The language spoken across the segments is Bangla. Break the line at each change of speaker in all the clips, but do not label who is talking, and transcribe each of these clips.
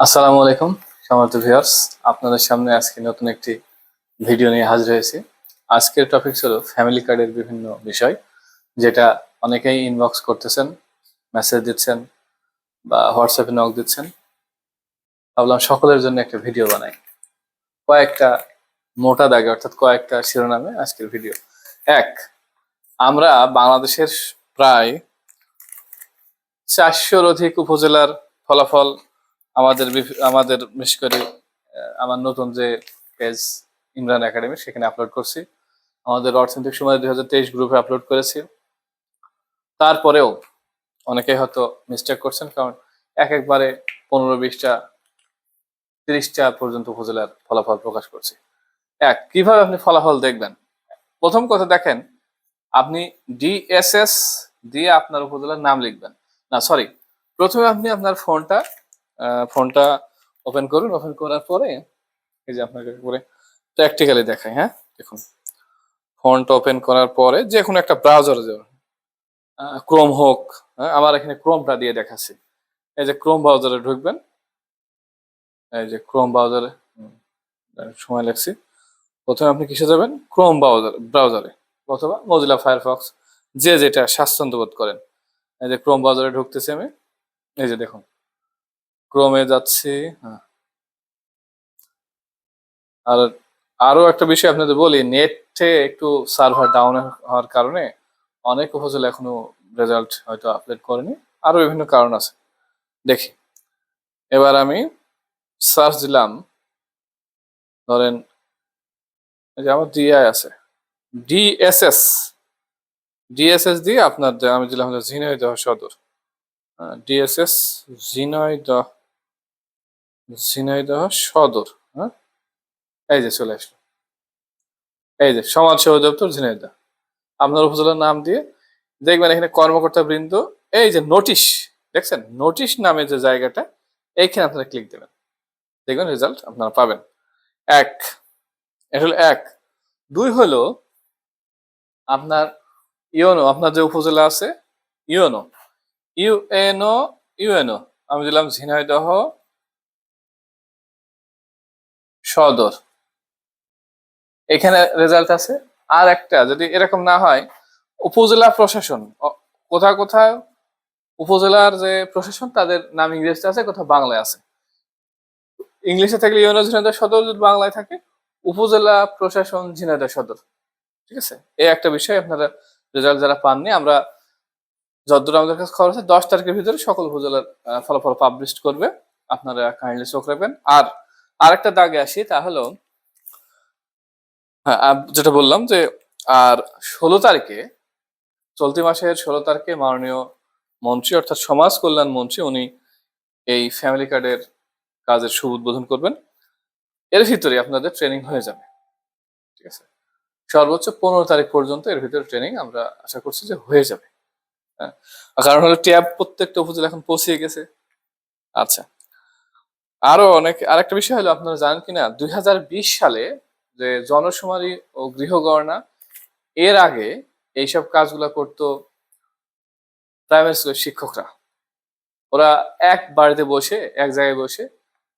আসসালামু আলাইকুম সম্মানিত ভিউয়ার্স, আপনাদের সামনে আজকে নতুন একটি ভিডিও নিয়ে হাজির হয়েছি। আজকের টপিক হলো ফ্যামিলি কার্ডের বিভিন্ন বিষয়, যেটা অনেকেই ইনবক্স করতেছেন, মেসেজ দিচ্ছেন বা হোয়াটসঅ্যাপে নক দিচ্ছেন। ভাবলাম সকলের জন্য একটা ভিডিও বানাই, কয়েকটা মোটা দাগে অর্থাৎ কয়েকটা শিরোনামে আজকের ভিডিও। এক, আমরা বাংলাদেশের প্রায় 400-র অধিক উপজেলার ফলাফল আমাদের বিশেষ করে আমার নতুন যে পেজ ইমরান একাডেমি সেখানে আপলোড করছি। আমাদের অর্থনৈতিক সময় 2023 গ্রুপে আপলোড করেছি। তারপরেও অনেকেই হয়তো মিস্টেক করছেন, কারণ একবারে 15-20টা 30টা পর্যন্ত উপজেলার ফলাফল প্রকাশ করছি। কিভাবে আপনি ফলাফল দেখবেন? প্রথম কথা দেখেন, আপনি ডিএসএস দিয়ে আপনার উপজেলার নাম লিখবেন না, সরি, প্রথমে আপনি আপনার ফোনটা ওপেন করুন। ওপেন করার পরে এই যে আপনাকে করে প্র্যাকটিক্যালি দেখাই। হ্যাঁ, দেখুন, ফোনটা ওপেন করার পরে যে কোনো একটা ব্রাউজারে যাবেন, ক্রোম হোক। হ্যাঁ, আমার এখানে ক্রোমটা দিয়ে দেখাচ্ছি। এই যে ক্রোম ব্রাউজারে ঢুকবেন, এই যে ক্রোম ব্রাউজারে সময় লাগছে। প্রথমে আপনি কিসে যাবেন? ক্রোম ব্রাউজারে অথবা মজিলা ফায়ারফক্স, যে যেটা স্বাচ্ছন্দ্য বোধ করেন। এই যে ক্রোম ব্রাউজারে ঢুকতেছি আমি, এই যে দেখুন ক্রোমে যাচ্ছি। হ্যাঁ, আর আরো একটা বিষয় আপনাদের বলি, নেটে একটু সার্ভার ডাউন হওয়ার কারণে অনেক উপজেলা এখনো রেজাল্ট হয়তো আপলোড করেনি, আরো বিভিন্ন কারণ আছে। দেখি, এবার আমি সার্চ দিলাম, ধরেন এই যে আমার ডিআই আছে, ডিএসএস ডিএসএস দিয়ে আপনার আমি দিলাম ঝিনাইদহ সদর। ডিএসএস ঝিনাইদহ ঝিনাইদহ সদর। হ্যাঁ, এই যে চলে আসলো, এই যে সমাজ সেবা দপ্তর ঝিনাইদহ। আপনার উপজেলার নাম দিয়ে দেখবেন এখানে কর্মকর্তা বৃন্দ, এই যে নোটিশ দেখছেন, নোটিশ নামে যে জায়গাটা, এইখানে আপনারা ক্লিক দেবেন, দেখবেন রেজাল্ট আপনারা পাবেন। এক, এটা হলো এক। দুই হলো আপনার ইউএনও, আপনার যে উপজেলা আছে ইউএনও ইউএনও ইউএনও আমি দিলাম ঝিনাইদহ সদর, এখানে রেজাল্ট আছে। আর একটা, যদি এরকম না হয়, উপজেলা প্রশাসন, কোথাও কোথাও উপজেলার যে প্রশাসন তাদের নাম ইংরেজিতে আছে, কোথাও বাংলায় আছে। ইংলিশে থাকলে ইউএনও ঝিনাইদহ সদর, যদি বাংলায় থাকে উপজেলা প্রশাসন ঝিনাইদহ সদর। ঠিক আছে, এই একটা বিষয় আপনারা রেজাল্ট যারা পাননি, আমরা যতদূর আমাদের কাছে খবর আছে 10 তারিখের ভিতরে সকল উপজেলার ফলাফল পাবলিশ করবে। আপনারা কাইন্ডলি চোখ রাখবেন। আর আরেকটা দাগে আসি, তা হলো, হ্যাঁ, যেটা বললাম যে, আর 16 তারিখে, চলতি মাসের 16 তারিখে মাননীয় মন্ত্রী অর্থাৎ সমাজ কল্যাণ মন্ত্রী উনি এই ফ্যামিলি কার্ডের কাজের শুভ উদ্বোধন করবেন। এর ভিতরে আপনাদের ট্রেনিং হয়ে যাবে। ঠিক আছে, সর্বোচ্চ 15 তারিখ পর্যন্ত এর ভিতরে ট্রেনিং আমরা আশা করছি যে হয়ে যাবে। হ্যাঁ, কারণ হলো ট্যাব প্রত্যেকটা উপজেলা এখন পৌঁছে গেছে। আচ্ছা, আরেকটা বিষয় হলো, আপনারা জানেন কিনা 2020 সালে যে জনশুমারি ও গৃহগণনা, এর আগে এইসব কাজগুলো করতো প্রাইমারি স্কুলের শিক্ষকরা। ওরা এক বাড়িতে বসে, এক জায়গায় বসে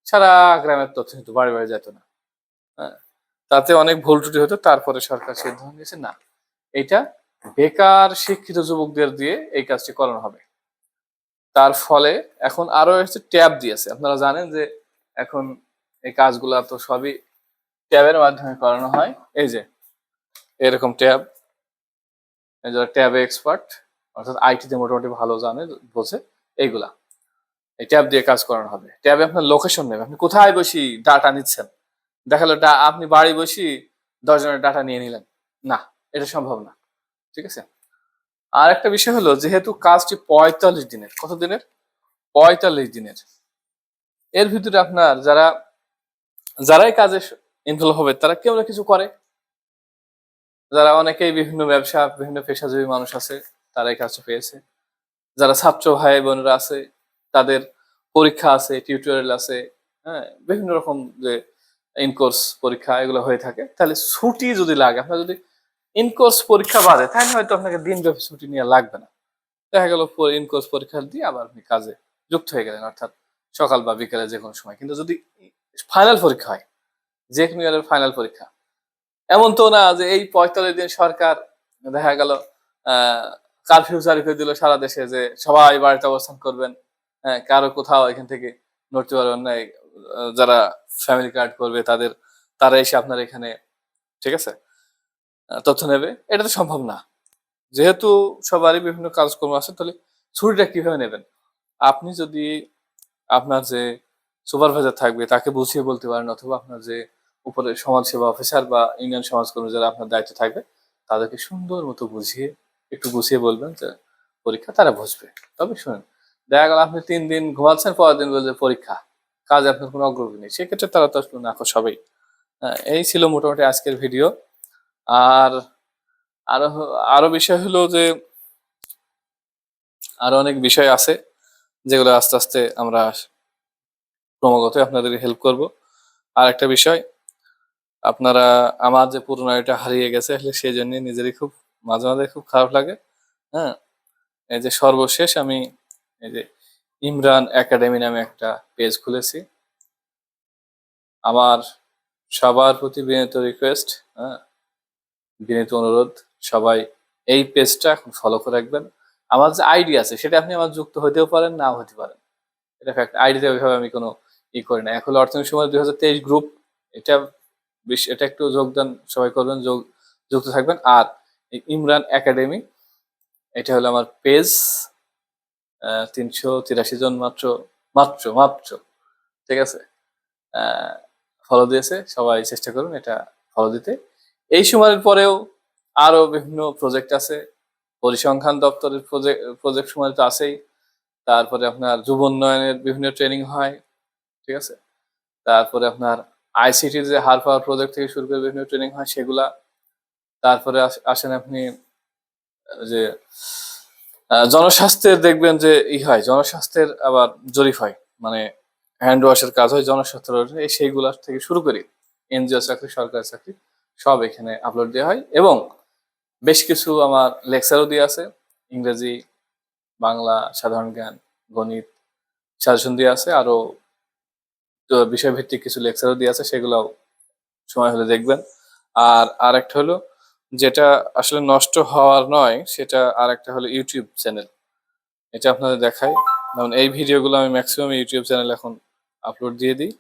সারা গ্রামের তথ্য কিন্তু বাড়ি বাড়ি যেত না। হ্যাঁ, তাতে অনেক ভুল ত্রুটি হতো। তারপরে সরকার সিদ্ধান্ত নিয়েছে, না, এটা বেকার শিক্ষিত যুবকদের দিয়ে এই কাজটি করানো হবে। তার ফলে এখন আরো হচ্ছে ট্যাব দিয়েছে। আপনারা জানেন যে এখন এই কাজগুলা তো সবই ট্যাবের মাধ্যমে করানো হয়। এই যে এরকম ট্যাব, যারা ট্যাবে এক্সপার্ট অর্থাৎ আইটিতে মোটামুটি ভালো জানে, বোঝে, এইগুলা এই ট্যাব দিয়ে কাজ করানো হবে। ট্যাবে আপনার লোকেশন নেবে, আপনি কোথায় বসি ডাটা নিচ্ছেন, দেখালো আপনি বাড়ি বসি 10 জনের ডাটা নিয়ে নিলেন, না, এটা সম্ভব না। ঠিক আছে, আর একটা বিষয় হলো, যেহেতু কাজটি 45 দিনের, কত দিনের? 45 দিনের। এর ভিতরে আপনার যারাই কাজে ইনভলভ হবে তারা কেউ না কিছু করে। যারা অনেকেই বিভিন্ন ব্যবসা, বিভিন্ন পেশাজীবী মানুষ আছে, তারা এই কাজটা পেয়েছে। যারা ছাত্র ভাই বোনেরা আছে, তাদের পরীক্ষা আছে, টিউটোরিয়াল আছে, হ্যাঁ, বিভিন্ন রকম যে ইনকোর্স পরীক্ষা এগুলো হয়ে থাকে। তাহলে ছুটি যদি লাগে, আপনার যদি ইনকোর্স পরীক্ষা বাদে, তাহলে হয়তো আপনাকে দিনব্যাপী ছুটি নিয়ে লাগবে না। দেখা গেল ইনকোর্স পরীক্ষা দিয়ে আবার আপনি কাজে যুক্ত হয়ে গেলেন, অর্থাৎ সকাল বা বিকেলে যে কোনো সময়। কিন্তু যদি ফাইনাল পরীক্ষা হয়, যে কোনো ইয়ারের ফাইনাল পরীক্ষা, এমন তো না যে এই ৪৫ দিন সরকার দেখা গেল কারফিউ জারি করে দিল সারা দেশে যে সবাই বাড়িতে অবস্থান করবেন। হ্যাঁ, কারো কোথাও এখান থেকে নড়তে পারবেন না। যারা ফ্যামিলি কার্ড করবে তারা এসে আপনার এখানে, ঠিক আছে, তথ্য নেবে। এটা তো সম্ভব না। যেহেতু সবারই বিভিন্ন কাজকর্ম আছে, তাহলে ছুটিটা কিভাবে নেবেন? আপনি যদি আপনার যে সুপারভাইজার থাকবে তাকে বুঝিয়ে বলতে পারেন, অথবা আপনার যে উপরে সমাজসেবা অফিসার বা ইউনিয়ন সমাজকর্মী যারা আপনার দায়িত্বে থাকবে তাদেরকে সুন্দর মতো বুঝিয়ে একটু গুছিয়ে বলবেন যে পরীক্ষা, তারা বুঝবে। তবে শুনেন, দেখা গেল আপনি ৩ দিন ঘুমাচ্ছেন, পরের দিন বলছে পরীক্ষা, কাজে আপনার কোনো অগ্রগতি নেই, সেক্ষেত্রে তারা তো আসলে নাখোশ হবেই। এই ছিল মোটামুটি আজকের ভিডিও। আর আরো বিষয় হলো যে আরো অনেক বিষয় আছে যেগুলো আস্তে আস্তে আমরা ক্রমাগত আপনাদের হেল্প করব। আর একটা বিষয়, আপনারা, আমার যে পুরনো এটা হারিয়ে গেছে আসলে সেই জন্য নিজেরই খুব মাঝে মাঝে খুব খারাপ লাগে। হ্যাঁ, এই যে সর্বশেষ আমি এই যে ইমরান একাডেমি নামে একটা পেজ খুলেছি। আমার সবার প্রতি বিনীত রিকোয়েস্ট, হ্যাঁ, বিনীত অনুরোধ, সবাই এই পেজটা এখন ফলো করে রাখবেন। আমার যে আইডি আছে সেটা আপনি আমার যুক্ত হতেও পারেন, নাও হতে পারেন। এটা ফ্যাক্ট। আইডিতে ওইভাবে আমি কোনো করি না। এখন অর্থনৈতিক সময় ২০২৩ গ্রুপ, এটা এটা একটু যোগদান সবাই করবেন, যুক্ত থাকবেন। আর ইমরান একাডেমি, এটা হলো আমার পেজ। ৩৮৩ জন মাত্র, মাত্র মাত্র, ঠিক আছে, ফলো দিয়েছে। সবাই চেষ্টা করুন এটা ফলো দিতে। এই সময়ের পরেও আরো বিভিন্ন প্রজেক্ট আছে। পরিসংখ্যান দপ্তরের প্রজেক্ট সময় তো আছেই। তারপরে আপনার যুব উন্নয়নের বিভিন্ন ট্রেনিং হয়, ঠিক আছে। তারপরে আপনার আইসিটির যে হার পাওয়ার প্রজেক্ট থেকে শুরু করে বিভিন্ন ট্রেনিং হয় সেগুলা। তারপরে আসেন আপনি যে জনস্বাস্থ্যের, দেখবেন যে হয় জনস্বাস্থ্যের আবার জরিপ হয়, মানে হ্যান্ড ওয়াশের কাজ হয় জনস্বাস্থ্য, এই সেইগুলা থেকে শুরু করি এনজিও চাকরি, সরকারি চাকরি, সব এখানে আপলোড দেওয়া হয়। এবং বেশ কিছু আমার লেকচারও দিয়ে আছে, ইংরেজি, বাংলা, সাধারণ জ্ঞান, গণিত সাজেশন দিয়ে আছে। আরো বিষয়ভিত্তিক কিছু লেকচারও দিয়ে আছে, সেগুলাও সময় হলে দেখবেন। আর আরেকটা হলো যেটা আসলে নষ্ট হওয়ার নয়, সেটা আরেকটা হলো ইউটিউব চ্যানেল। এটা আপনাদের দেখাই, যেমন এই ভিডিওগুলো আমি ম্যাক্সিমাম ইউটিউব চ্যানেল এখন আপলোড দিয়ে দিই।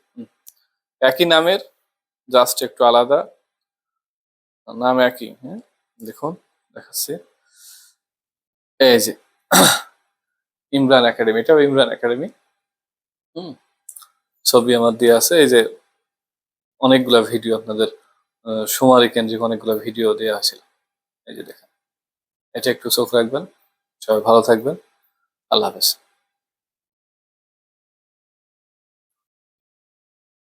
একই নামের, জাস্ট একটু আলাদা নাম, একই। হ্যাঁ, দেখুন, দেখাচ্ছি। এই যে ইমরান একাডেমি, এটাও ইমরান একাডেমি। ছবি আমার দিয়ে আছে। এই যে অনেকগুলা ভিডিও আপনাদের শুমারি কেন্দ্রিক অনেকগুলো ভিডিও দেওয়া আছে। এই যে দেখেন, এটা একটু চোখ রাখবেন। সবাই ভালো থাকবেন। আল্লাহ হাফেজ।